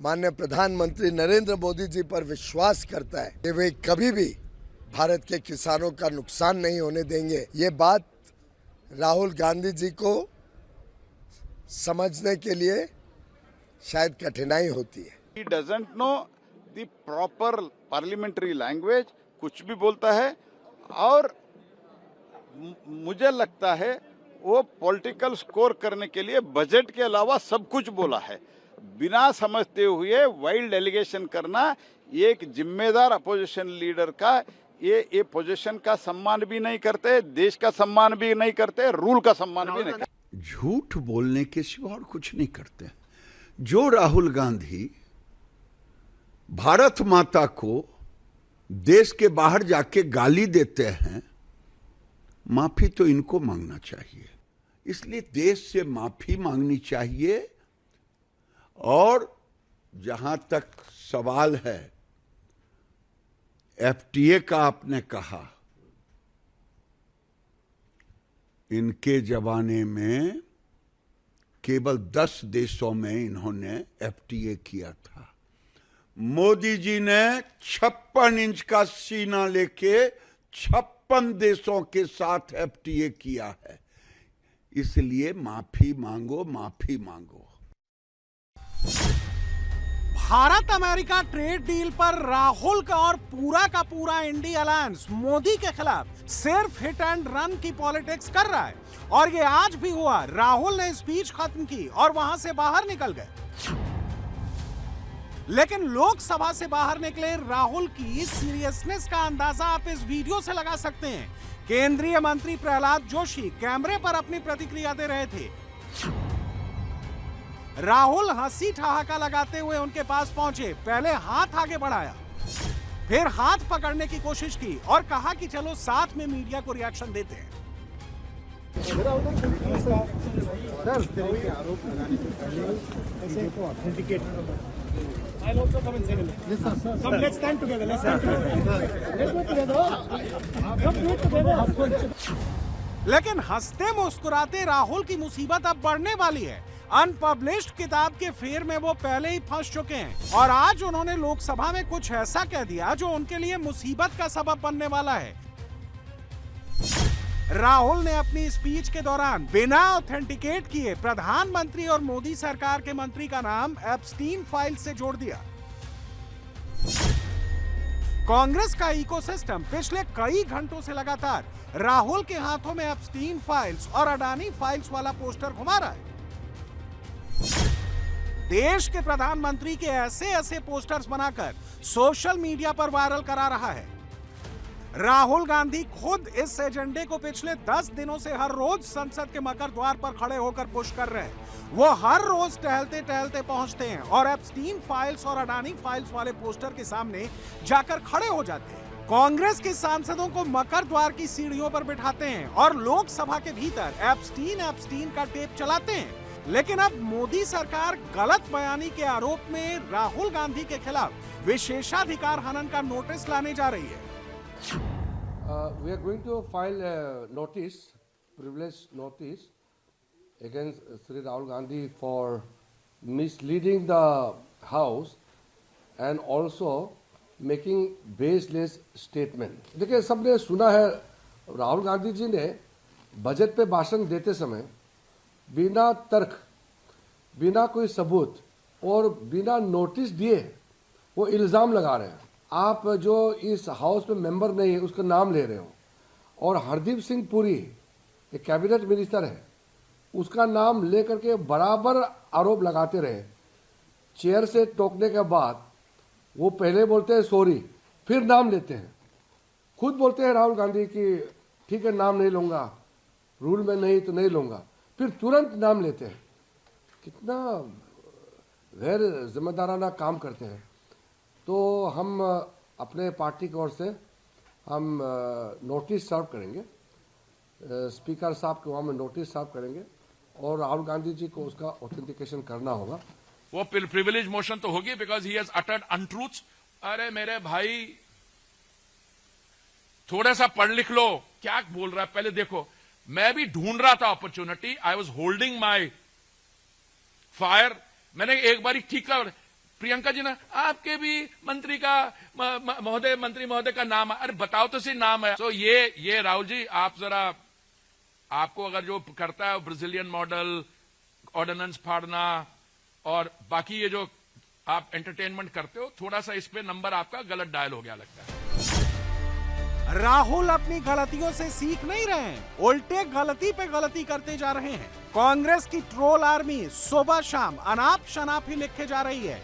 माननीय प्रधानमंत्री नरेंद्र मोदी जी पर विश्वास करता है कि वे कभी भी भारत के किसानों का नुकसान नहीं होने देंगे। ये बात राहुल गांधी जी को समझने के लिए शायद कठिनाई होती है। He doesn't know the proper parliamentary language, कुछ भी बोलता है और मुझे लगता है वो पॉलिटिकल स्कोर करने के लिए बजट के अलावा सब कुछ बोला है। बिना समझते हुए वाइल्ड एलिगेशन करना एक जिम्मेदार अपोजिशन लीडर का ये पोजीशन का सम्मान भी नहीं करते, देश का सम्मान भी नहीं करते, रूल का सम्मान भी नहीं करते। झूठ बोलने के सिवा और कुछ नहीं करते। जो राहुल गांधी भारत माता को देश के बाहर जाके गाली देते हैं, माफी तो इनको मांगना चाहिए। इसलिए देश से माफी मांगनी चाहिए। और जहां तक सवाल है एफटीए का, आपने कहा इनके जमाने में केवल 10 देशों में इन्होंने एफटीए किया था। मोदी जी ने 56 इंच का सीना लेके 56 देशों के साथ एफटीए किया है। इसलिए माफी मांगो, माफी मांगो। भारत अमेरिका ट्रेड डील पर राहुल का और पूरा का पूरा इंडी अलायंस मोदी के खिलाफ सिर्फ हिट एंड रन की पॉलिटिक्स कर रहा है। और ये आज भी हुआ। राहुल ने स्पीच खत्म की और वहां से बाहर निकल गए। लेकिन लोकसभा से बाहर निकले राहुल की सीरियसनेस का अंदाजा आप इस वीडियो से लगा सकते हैं। केंद्रीय मंत्री प्रहलाद जोशी कैमरे पर अपनी प्रतिक्रिया दे रहे थे। राहुल हंसी ठहाका लगाते हुए उनके पास पहुंचे। पहले हाथ आगे बढ़ाया, फिर हाथ पकड़ने की कोशिश की और कहा कि चलो साथ में मीडिया को रिएक्शन देते हैं। लेकिन हंसते मुस्कुराते राहुल की मुसीबत अब बढ़ने वाली है। अनपब्लिश्ड किताब के फेर में वो पहले ही फंस चुके हैं और आज उन्होंने लोकसभा में कुछ ऐसा कह दिया जो उनके लिए मुसीबत का सबब बनने वाला है। राहुल ने अपनी स्पीच के दौरान बिना ऑथेंटिकेट किए प्रधानमंत्री और मोदी सरकार के मंत्री का नाम एप्स्टीन फाइल से जोड़ दिया। कांग्रेस का इकोसिस्टम पिछले कई घंटों से लगातार राहुल के हाथों में एप्स्टीन फाइल्स और अडानी फाइल्स वाला पोस्टर घुमा रहा है। देश के प्रधानमंत्री के ऐसे ऐसे पोस्टर्स बनाकर सोशल मीडिया पर वायरल करा रहा है। राहुल गांधी खुद इस एजेंडे को पिछले 10 दिनों से हर रोज संसद के मकर द्वार पर खड़े होकर पुश कर रहे हैं। वो हर रोज टहलते टहलते पहुंचते हैं और एप्स्टीन फाइल्स और अडानी फाइल्स वाले पोस्टर के सामने जाकर खड़े हो जाते हैं। कांग्रेस के सांसदों को मकर द्वार की सीढ़ियों पर बिठाते हैं और लोकसभा के भीतर एप्स्टीन का टेप चलाते हैं। लेकिन अब मोदी सरकार गलत बयानी के आरोप में राहुल गांधी के खिलाफ विशेषाधिकार हनन का नोटिस लाने जा रही है। We are going to file a notice, privilege notice, against Sri Rahul Gandhi for misleading the House and also making baseless statement. देखिए, सबने सुना है राहुल गांधी जी ने बजट पे भाषण देते समय बिना तर्क, बिना कोई सबूत और बिना नोटिस दिए वो इल्ज़ाम लगा रहे हैं। आप जो इस हाउस में मेंबर नहीं है उसका नाम ले रहे हो और हरदीप सिंह पुरी एक कैबिनेट मिनिस्टर है, उसका नाम लेकर के बराबर आरोप लगाते रहे। चेयर से टोकने के बाद वो पहले बोलते हैं सॉरी, फिर नाम लेते हैं। खुद बोलते हैं राहुल गांधी कि ठीक है नाम नहीं लूँगा, रूल में नहीं तो नहीं लूँगा, फिर तुरंत नाम लेते हैं। कितना गैर जिम्मेदाराना काम करते हैं। तो हम अपने पार्टी की ओर से हम नोटिस सर्व करेंगे, स्पीकर साहब के वहाँ में नोटिस सर्व करेंगे और राहुल गांधी जी को उसका ऑथेंटिकेशन करना होगा। वो प्रिविलेज मोशन तो होगी बिकॉज ही हैज अटर्ड अनट्रूथ्स। अरे मेरे भाई थोड़ा सा पढ़ लिख लो, क्या बोल रहा है पहले देखो। मैं भी ढूंढ रहा था opportunity, I was holding my fire. मैंने एक बार ठीक कर, प्रियंका जी ना आपके भी मंत्री का मंत्री महोदय का नाम है, अरे बताओ तो सही नाम है। तो ये राहुल जी आप जरा, आपको अगर जो करता है ब्राजीलियन मॉडल, ऑर्डिनेंस फाड़ना और बाकी ये जो आप एंटरटेनमेंट करते हो, थोड़ा सा इस पे नंबर आपका गलत डायल हो गया लगता है। राहुल अपनी गलतियों से सीख नहीं रहे हैं, उल्टे गलती पे गलती करते जा रहे हैं। कांग्रेस की ट्रोल आर्मी सुबह शाम अनाप शनाप ही लिखे जा रही है।